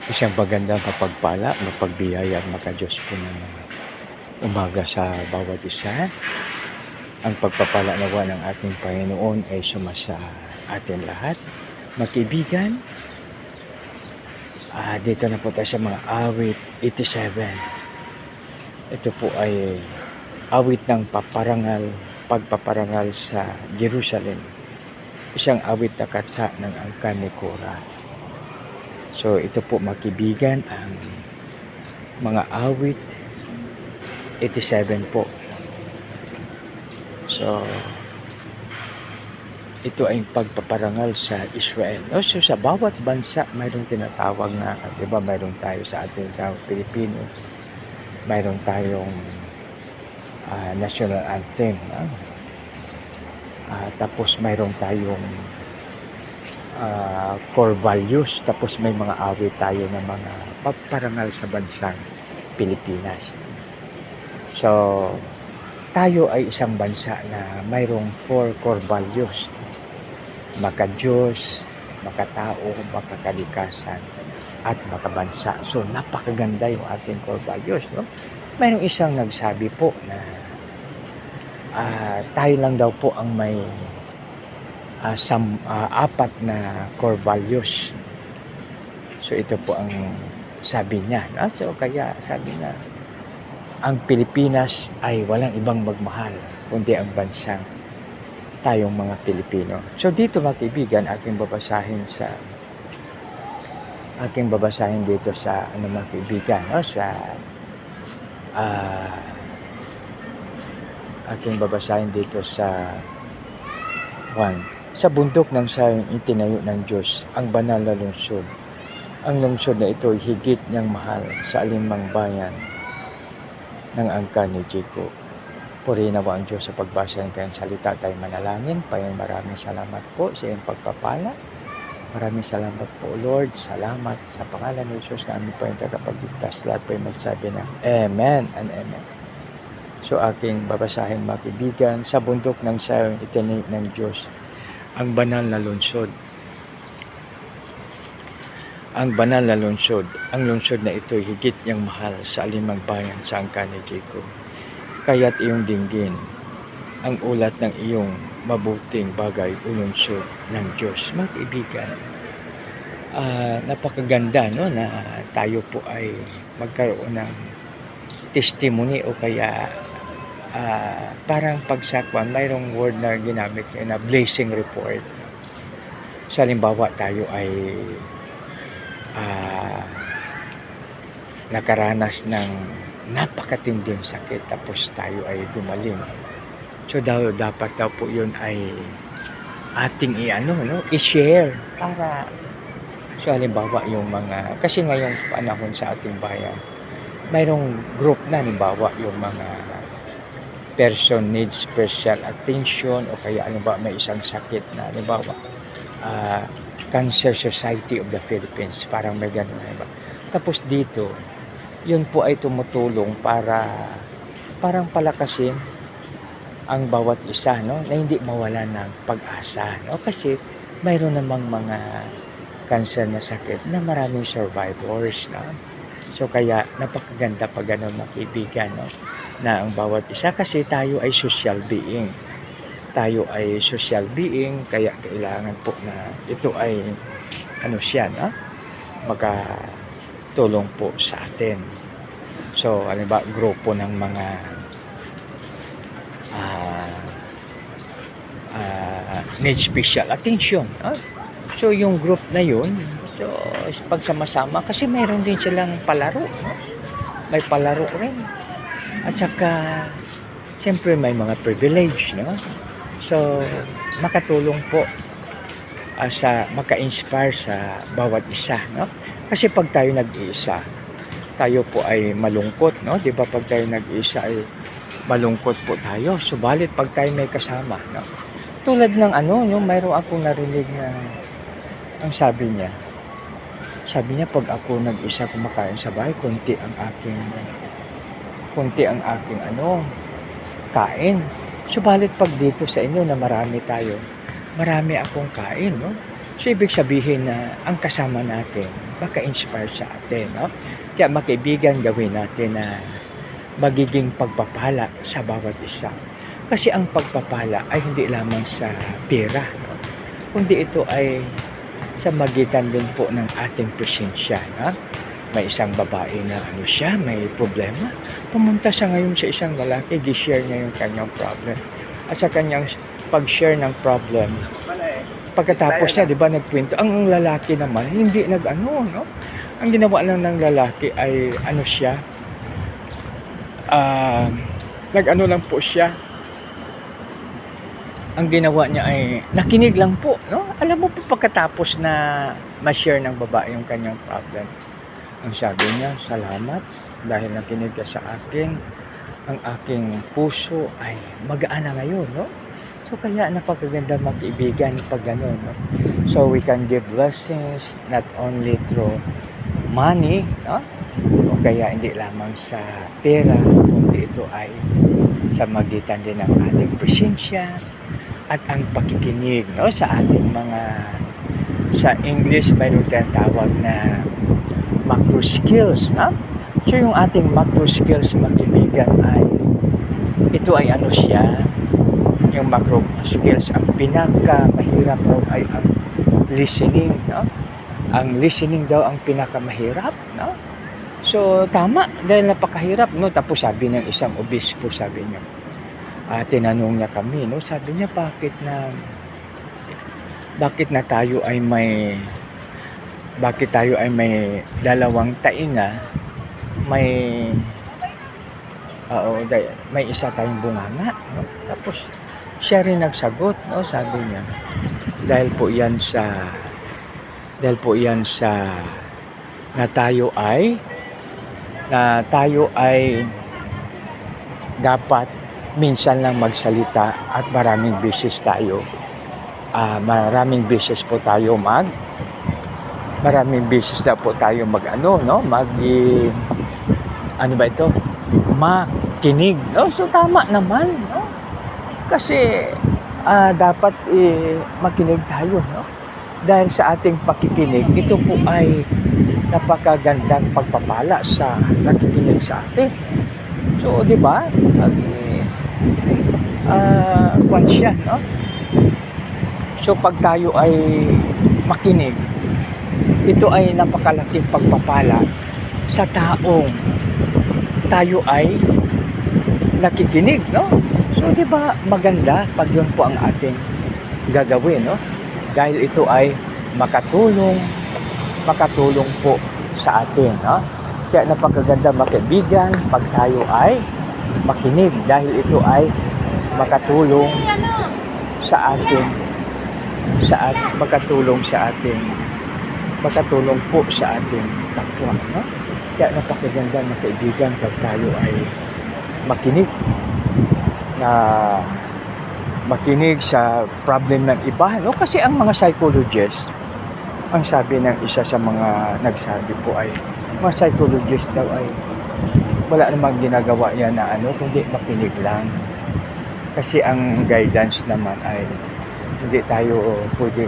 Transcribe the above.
Isang magandang mapagpala, mapagbiyaya at makadiyos po ng umaga sa bawat isa. Ang pagpapala nawa ng ating Panginoon ay sumasa atin lahat. Magkaibigan, dito na po tayo sa mga awit 87. Ito po ay awit ng pagpaparangal sa Jerusalem. Isang awit na kata ng angkan ni Korah. So ito po magkaibigan ang mga awit 87 po. So ito ay pagpaparangal sa Israel. No? So sa bawat bansa mayroong tinatawag na, 'di ba, mayroon tayo sa ating Pilipino. Mayroon tayong national anthem, no? Tapos mayroon tayong core values, tapos may mga awit tayo ng mga pagparangal sa bansang Pilipinas. So tayo ay isang bansa na mayroong 4 core values: makadiyos, makatao, makakalikasan, at makabansa. So napakaganda yung ating core values, no? Mayroong isang nagsabi po na tayo lang daw po ang may 4 na core values. So ito po ang sabi niya, no? So kaya sabi na ang Pilipinas ay walang ibang magmahal kundi ang bansang tayong mga Pilipino. So dito mga kaibigan, aking babasahin dito sa mga kaibigan, no? Aking babasahin dito sa 1. Sa bundok ng Sion itinayo ng Diyos ang banal na lungsod. Ang lungsod na ito ay higit niyang mahal sa alinmang bayan ng angkan ni Jacob. Purihin nawa ang Diyos sa pagbasa ng kanyang salita. Tayo manalangin. Maraming salamat po sa iyong pagpapala. Maraming salamat po, Lord. Salamat sa pangalan ni Jesus na aming po yung tagapagligtas. Lahat po yung magsabi na Amen and Amen. So aking babasahin mga kaibigan, sa bundok ng Sion itinayo ng Diyos ang banal na lungsod. Ang banal na lungsod, ang lungsod na ito higit niyang mahal sa alinmang bayan sa angkan ni Jacob. Kaya't iyong dinggin ang ulat ng iyong mabuting bagay o lungsod ng Diyos. Mga kaibigan, napakaganda, no, na tayo po ay magkaroon ng testimony o kaya parang pagsakwan, mayroong word na ginamit na blessing report. So halimbawa tayo ay nakaranas ng napakatinding sakit tapos tayo ay gumaling. So dapat daw po yun ay ating i-share para so halimbawa yung mga, kasi ngayong panahon sa ating bayan mayroong group na, halimbawa yung mga person needs special attention o kaya may isang sakit na halimbawa Cancer Society of the Philippines, parang may ganun, diba? Tapos dito yun po ay tumutulong para parang palakasin ang bawat isa, no, na hindi mawala ng pag-asa, no? Kasi mayroon namang mga cancer na sakit na maraming survivors, no? So kaya napakaganda pag ganun mga kaibigan, no, na ang bawat isa, kasi tayo ay social being. Tayo ay social being, kaya kailangan po na ito ay no, makatulong po sa atin. So halimbawa grupo ng mga need special attention, no? So yung group na yun, so pagsama-sama, kasi mayroon din silang palaro, no? May palaro rin. At saka siyempre may mga privilege, no? So makatulong po sa maka-inspire sa bawat isa, no? Kasi pag tayo nag-iisa, tayo po ay malungkot, no? 'Di ba, pag tayo nag-iisa ay malungkot po tayo. Subalit pag tayo may kasama, no? Tulad ng mayroon akong narinig na ang sabi niya pag ako nag-isa kumakain sa bahay, konti ang aking kain. Subalit pag dito sa inyo na marami akong kain, no? So, ibig sabihin na ang kasama natin maka-inspire sa atin, no? Kaya mga kaibigan, gawin natin na magiging pagpapala sa bawat isa. Kasi ang pagpapala ay hindi lamang sa pera, no? Kundi ito ay sa magitan din po ng ating presensya, no? May isang babae na siya, may problema. Pumunta siya ngayon sa isang lalaki, gi-share niya yung kanyang problem. At sa kanyang pag-share ng problem, pagkatapos niya, di ba, nagkwento, ang lalaki naman, hindi nag-ano, no? Ang ginawa lang ng lalaki ay, siya, nag-ano lang po siya, ang ginawa niya ay, nakinig lang po, no? Alam mo po, pagkatapos na ma-share ng babae yung kanyang problem, ang sabi niya, salamat, dahil nakinig ka sa akin, ang aking puso ay magaan na ngayon, no? So, kaya napakaganda mga kaibigan pag gano'n, no? So, we can give blessings not only through money, no? O kaya hindi lamang sa pera, kundi ito ay sa magitan din ng ating presensya at ang pakikinig, no? Sa ating mga, sa English, mayroon tinatawag na macro skills, no? So, yung ating macro skills mga kaibigan ay, ito ay siya, yung macro skills, ang pinaka-mahirap daw ay ang listening, no? Ang listening daw ang pinaka-mahirap, no? So, tama, dahil napakahirap, no? Tapos sabi ng isang obispo, sabi niya, tinanong niya kami, no? Sabi niya, bakit tayo ay may dalawang tainga, may isa tayong bunganga, no? Tapos siya rin nagsagot, no? Sabi niya, dahil po yan sa na tayo ay dapat minsan lang magsalita at maraming beses po tayo makinig, no? So, tama naman, no? Kasi dapat makinig tayo, no? Dahil sa ating pakikinig, ito po ay napakagandang pagpapala sa nakikinig sa atin. So, di ba? Siya, no? So, pag tayo ay makinig, ito ay napakalaking pagpapala sa taong tayo ay nakikinig, no? So, di ba maganda pag yun po ang ating gagawin, no? Dahil ito ay makatulong po sa atin, no? Kaya napakaganda mga kaibigan pag tayo ay makinig, dahil ito ay makatulong po sa ating kapwa, no? Kaya napakaganda mga kaibigan pag tayo ay makinig sa problem ng iba, no? Kasi ang mga psychologists, ang sabi ng isa sa mga nagsabi po ay, mga psychologists daw ay wala namang ginagawa yan na kundi makinig lang. Kasi ang guidance naman ay hindi tayo pwede